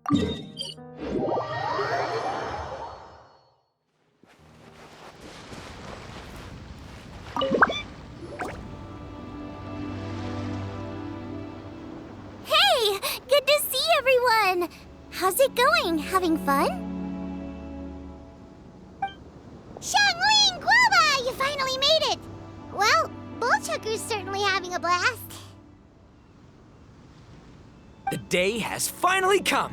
Hey! Good to see everyone! How's it going? Having fun? Xiangling! Guoba! You finally made it! Well, Bullchucker's certainly having a blast. The day has finally come!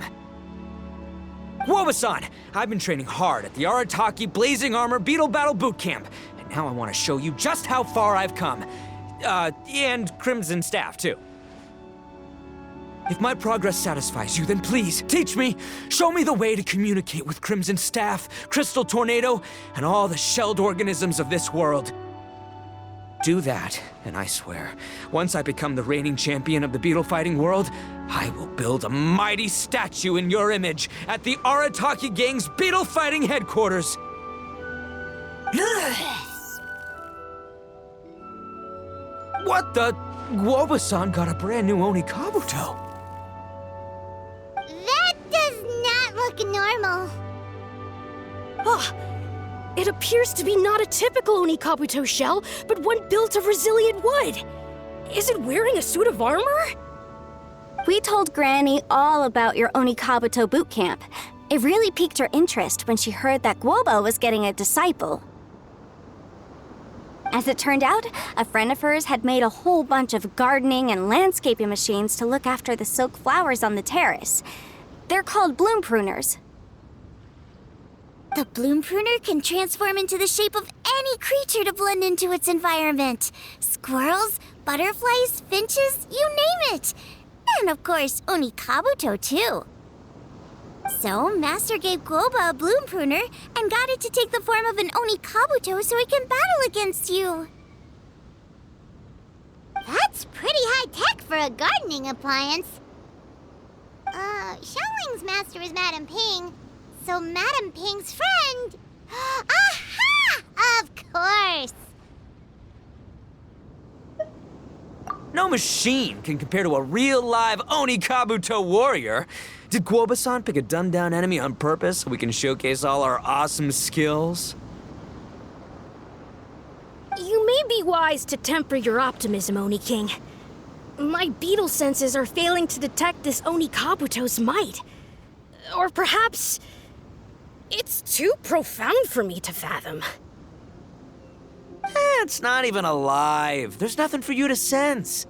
Guoba-san, I've been training hard at the Arataki Blazing Armor Beetle Battle Boot Camp, and now I want to show you just how far I've come. And Crimson Staff, too. If my progress satisfies you, then please, teach me! Show me the way to communicate with Crimson Staff, Crystal Tornado, and all the shelled organisms of this world. Do that, and I swear, once I become the reigning champion of the beetle fighting world, I will build a mighty statue in your image at the Arataki Gang's beetle fighting headquarters. What the? Guoba-san got a brand new Oni Kabuto. That does not look normal. Oh, it appears to be not a typical Oni Kabuto shell, but one built of resilient wood. Is it wearing a suit of armor? We told Granny all about your Oni Kabuto boot camp. It really piqued her interest when she heard that Guoba was getting a disciple. As it turned out, a friend of hers had made a whole bunch of gardening and landscaping machines to look after the silk flowers on the terrace. They're called bloom pruners. The bloom pruner can transform into the shape of any creature to blend into its environment. Squirrels, butterflies, finches, you name it. And of course, Oni Kabuto too. So, Master gave Guoba a bloom pruner and got it to take the form of an Oni Kabuto so it can battle against you. That's pretty high-tech for a gardening appliance. Xiangling's master is Madame Ping, so Madame Ping's friend... Aha! Of course! No machine can compare to a real live Oni Kabuto warrior. Did Guoba-san pick a dumbed-down enemy on purpose so we can showcase all our awesome skills? You may be wise to temper your optimism, Oni King. My beetle senses are failing to detect this Oni Kabuto's might. Or perhaps... it's too profound for me to fathom. It's not even alive. There's nothing for you to sense.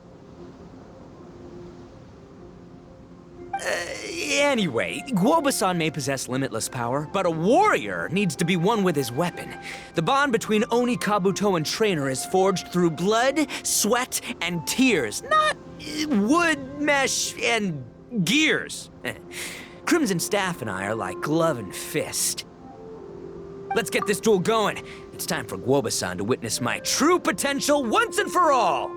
Anyway, Guoba-san may possess limitless power, but a warrior needs to be one with his weapon. The bond between Oni Kabuto and trainer is forged through blood, sweat, and tears, not wood, mesh, and gears. Crimson Staff and I are like glove and fist. Let's get this duel going. It's time for Guoba-san to witness my true potential once and for all.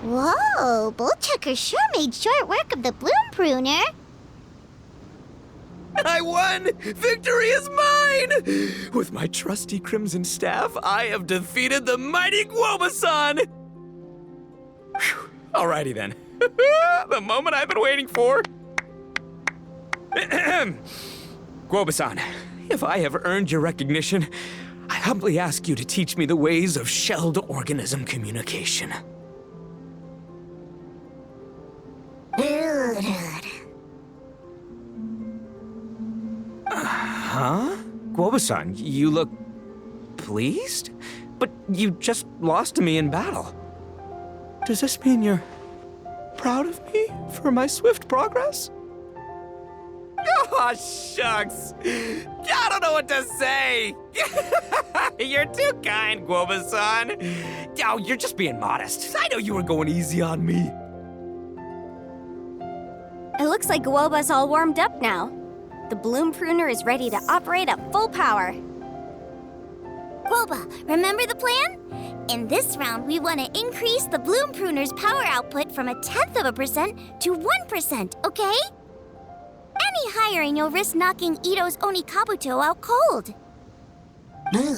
Whoa, Bullchucker sure made short work of the bloom pruner. I won! Victory is mine! With my trusty Crimson Staff, I have defeated the mighty Guoba-san! Whew. Alrighty then. The moment I've been waiting for. Guoba-san, If I have earned your recognition, I humbly ask you to teach me the ways of shelled organism communication. Huh? Guoba-san, you look pleased? But you just lost to me in battle. Does this mean you're proud of me for my swift progress? Oh, shucks. I don't know what to say. You're too kind, Guoba-san. Oh, you're just being modest. I know you were going easy on me. It looks like Guoba's all warmed up now. The bloom pruner is ready to operate at full power. Guoba, remember the plan? In this round, we want to increase the bloom pruner's power output from 0.1% to 1%, okay? Any higher and you'll risk knocking Ito's Oni Kabuto out cold. Okay,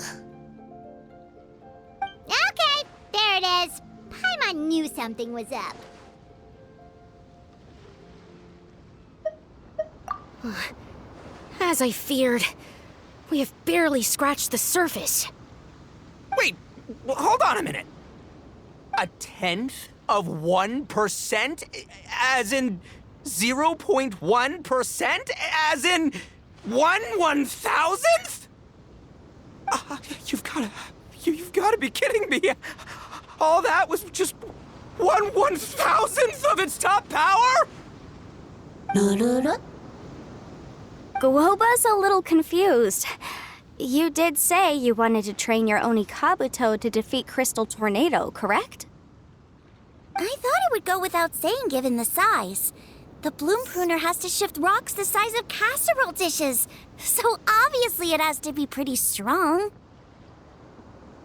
there it is. Paimon knew something was up. As I feared, we have barely scratched the surface. Wait, hold on a minute. 0.1%? As in 0.1%? As in 1/1000th? You've gotta be kidding me. All that was just 1/1000th of its top power? Guoba's a little confused. You did say you wanted to train your Oni Kabuto to defeat Crystal Tornado, correct? I thought it would go without saying given the size. The bloom pruner has to shift rocks the size of casserole dishes, so obviously it has to be pretty strong.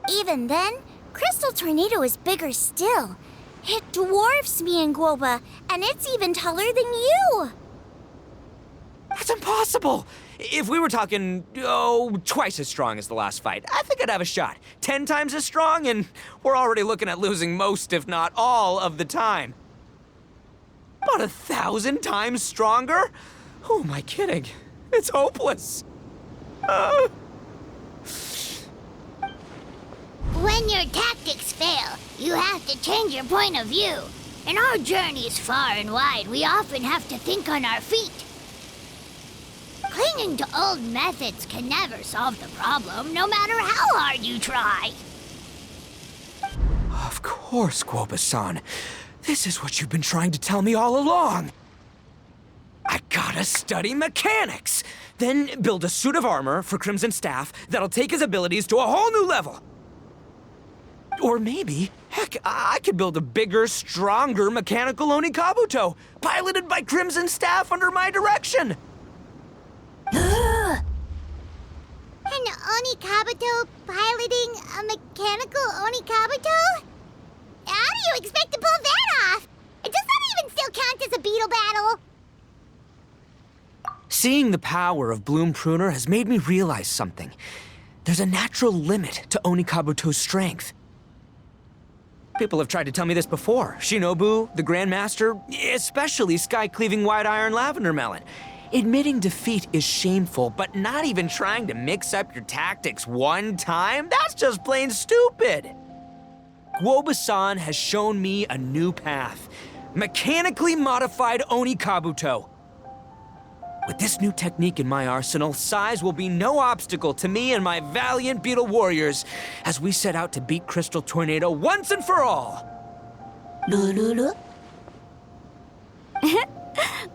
Even then, Crystal Tornado is bigger still. It dwarfs me and Guoba, and it's even taller than you. That's impossible! If we were talking, twice as strong as the last fight, I think I'd have a shot. 10 times as strong, and we're already looking at losing most, if not all, of the time. About 1,000 times stronger? Who am I kidding? It's hopeless. When your tactics fail, you have to change your point of view. In our journeys far and wide, we often have to think on our feet. Clinging to old methods can never solve the problem, no matter how hard you try. Of course, Guoba-san. This is what you've been trying to tell me all along. I gotta study mechanics, then build a suit of armor for Crimson Staff that'll take his abilities to a whole new level. Or maybe, heck, I could build a bigger, stronger mechanical Oni Kabuto, piloted by Crimson Staff under my direction. An Oni Kabuto piloting a mechanical Oni Kabuto? How do you expect to pull that off? Does that even still count as a Beetle battle? Seeing the power of Bloom Pruner has made me realize something. There's a natural limit to Oni Kabuto's strength. People have tried to tell me this before. Shinobu, the Grandmaster, especially Sky-Cleaving White Iron Lavender Melon. Admitting defeat is shameful, but not even trying to mix up your tactics one time? That's just plain stupid! Guoba-san has shown me a new path. Mechanically modified Oni Kabuto. With this new technique in my arsenal, size will be no obstacle to me and my valiant Beetle warriors as we set out to beat Crystal Tornado once and for all!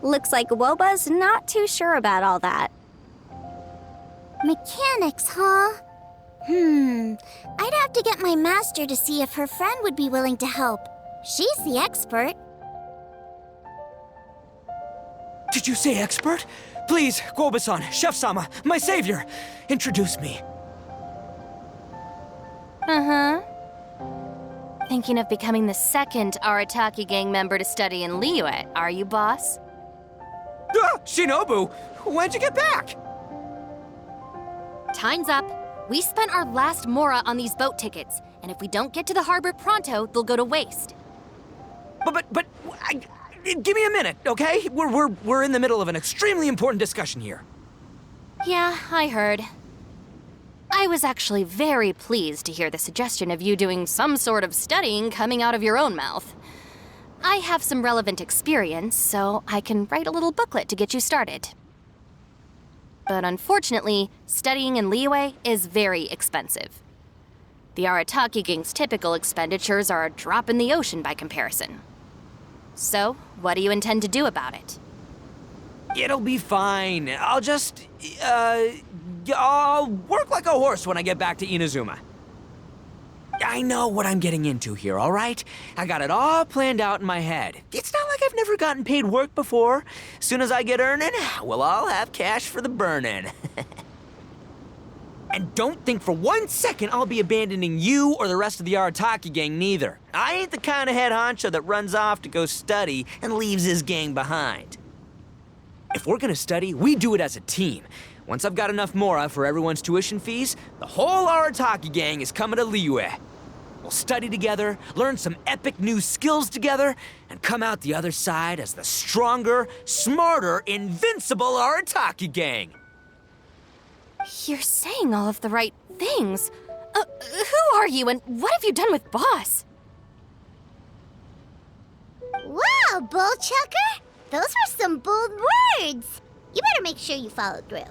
Looks like Guoba's not too sure about all that. Mechanics, huh? I'd have to get my master to see if her friend would be willing to help. She's the expert. Did you say expert? Please, Guoba-san, Chef-sama, my savior, introduce me. Thinking of becoming the second Arataki gang member to study in Liyue, are you, boss? Shinobu, when'd you get back? Time's up. We spent our last mora on these boat tickets, and if we don't get to the harbor pronto, they'll go to waste. Give me a minute, okay? We're in the middle of an extremely important discussion here. Yeah, I heard. I was actually very pleased to hear the suggestion of you doing some sort of studying coming out of your own mouth. I have some relevant experience, so I can write a little booklet to get you started. But unfortunately, studying in Liyue is very expensive. The Arataki gang's typical expenditures are a drop in the ocean by comparison. So, what do you intend to do about it? It'll be fine. I'll work like a horse when I get back to Inazuma. I know what I'm getting into here, all right? I got it all planned out in my head. It's not like I've never gotten paid work before. As soon as I get earning, we'll all have cash for the burning. And don't think for 1 second I'll be abandoning you or the rest of the Arataki gang neither. I ain't the kind of head honcho that runs off to go study and leaves his gang behind. If we're gonna study, we do it as a team. Once I've got enough mora for everyone's tuition fees, the whole Arataki gang is coming to Liyue. We'll study together, learn some epic new skills together, and come out the other side as the stronger, smarter, invincible Arataki gang. You're saying all of the right things. Who are you and what have you done with Boss? Wow, Bullchucker! Those were some bold words! You better make sure you follow through.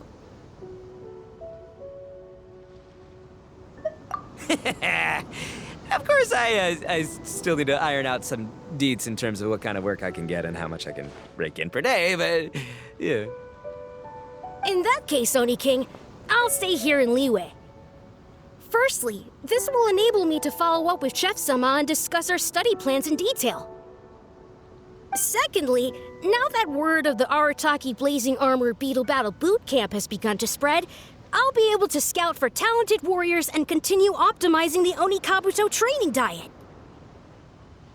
Of course, I still need to iron out some deets in terms of what kind of work I can get and how much I can rake in per day, but yeah. In that case, Oni King, I'll stay here in Liyue. Firstly, this will enable me to follow up with Chef-sama and discuss our study plans in detail. Secondly, now that word of the Arataki Blazing Armor Beetle Battle Boot Camp has begun to spread, I'll be able to scout for talented warriors and continue optimizing the Oni Kabuto training diet.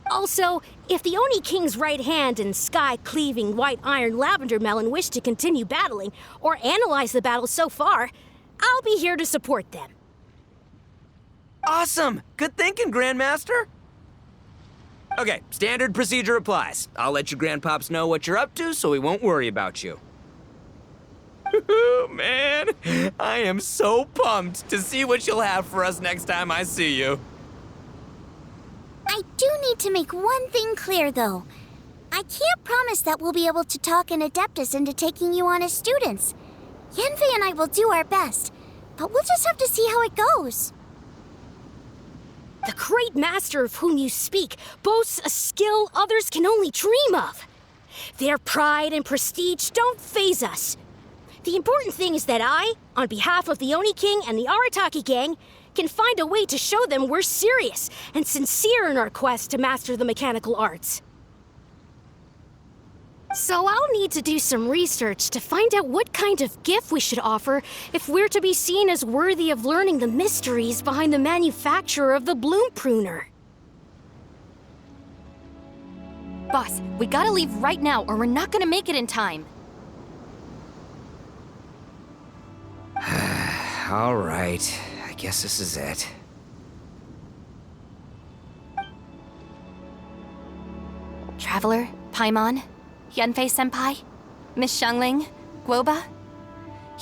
Also, if the Oni King's right hand and sky-cleaving white iron lavender melon wish to continue battling or analyze the battle so far, I'll be here to support them. Awesome! Good thinking, Grandmaster! Okay, standard procedure applies. I'll let you grandpops know what you're up to so we won't worry about you. Man, I am so pumped to see what you'll have for us next time I see you. I do need to make one thing clear, though. I can't promise that we'll be able to talk an Adeptus into taking you on as students. Yanfei and I will do our best, but we'll just have to see how it goes. The great master of whom you speak boasts a skill others can only dream of. Their pride and prestige don't faze us. The important thing is that I, on behalf of the Oni King and the Arataki gang, can find a way to show them we're serious and sincere in our quest to master the mechanical arts. So I'll need to do some research to find out what kind of gift we should offer if we're to be seen as worthy of learning the mysteries behind the manufacture of the bloom pruner. Boss, we gotta leave right now or we're not gonna make it in time. All right, I guess this is it. Traveler, Paimon, Yanfei-senpai, Miss Xiangling, Guoba,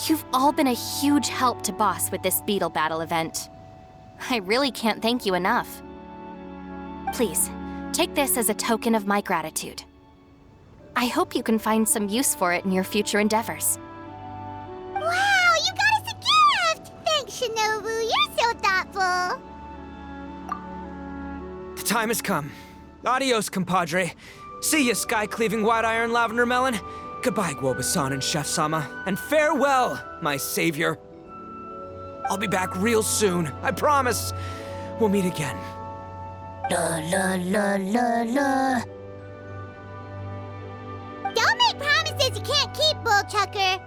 you've all been a huge help to Boss with this Beetle battle event. I really can't thank you enough. Please, take this as a token of my gratitude. I hope you can find some use for it in your future endeavors. Wow, you got us a gift! Thanks, Shinobu. You're so thoughtful. The time has come. Adios, compadre. See ya, sky-cleaving white iron lavender melon. Goodbye, Guoba-san and Chef-sama. And farewell, my savior. I'll be back real soon, I promise. We'll meet again. La la la la la. Don't make promises you can't keep, Bullchucker.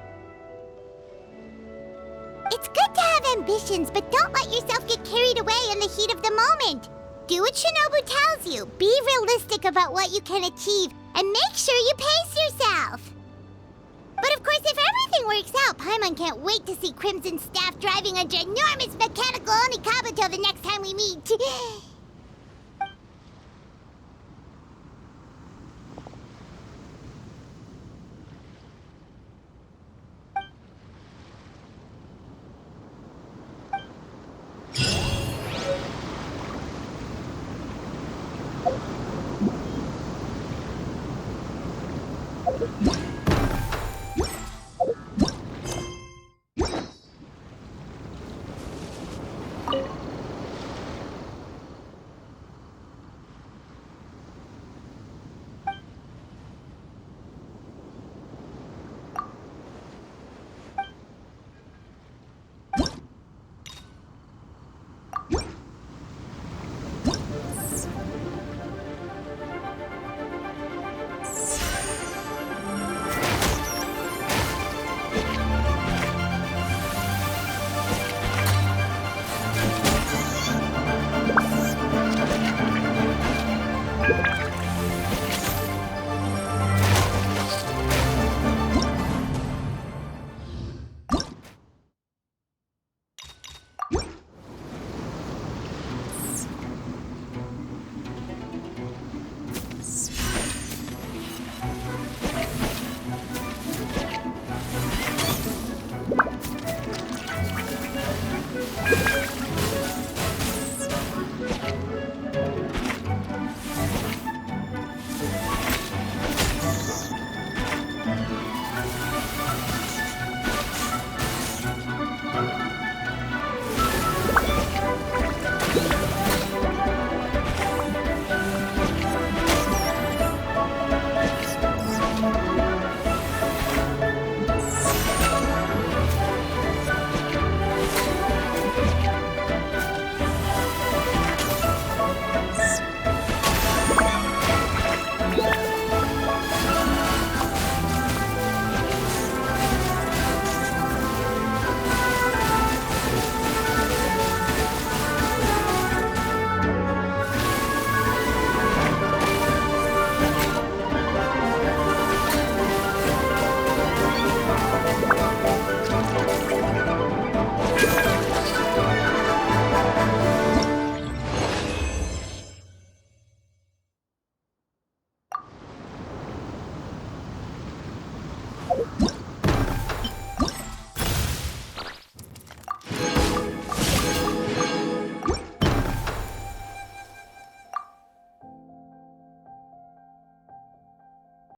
It's good to have ambitions, but don't let yourself get carried away in the heat of the moment. Do what Shinobu tells you. Be realistic about what you can achieve, and make sure you pace yourself. But of course, if everything works out, Paimon can't wait to see Crimson Staff driving a ginormous mechanical Onikabuto the next time we meet.